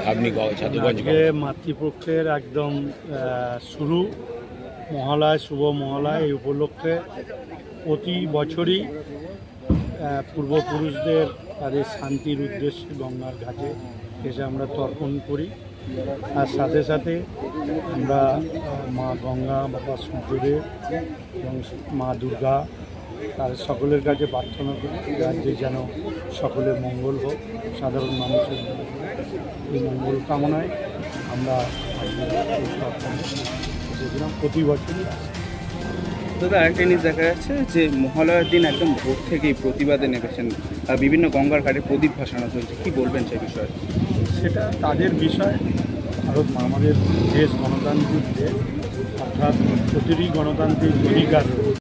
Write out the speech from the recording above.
আপনি মাতৃপক্ষের একদম শুরু মহালয়, শুভ মহালয়। এই উপলক্ষে প্রতি বছরই পূর্বপুরুষদের তাদের শান্তির উদ্দেশ্যে গঙ্গার ঘাটে এসে আমরা তর্পণ করি। আর সাথে সাথে আমরা মা গঙ্গা, বাবা সূর্যদেব এবং মা দুর্গা তার সকলের কাছে প্রার্থনা করি রাজ্যে যেন সকলের মঙ্গল হোক, সাধারণ মানুষের এই মঙ্গল কামনায় আমরা প্রতি বছরই আসি। দাদা, একটা জিনিস দেখা যাচ্ছে যে মহালয়ার দিন একদম ভোর থেকেই প্রতিবাদে নেমেছেন, বিভিন্ন গঙ্গার ঘাটে প্রদীপ ভাসানো চলছে, কী বলবেন সেই বিষয়ে? সেটা তাদের বিষয়। ভারত আমাদের দেশ গণতান্ত্রিক দেশ, অর্থাৎ প্রতিটি গণতান্ত্রিক অধিকার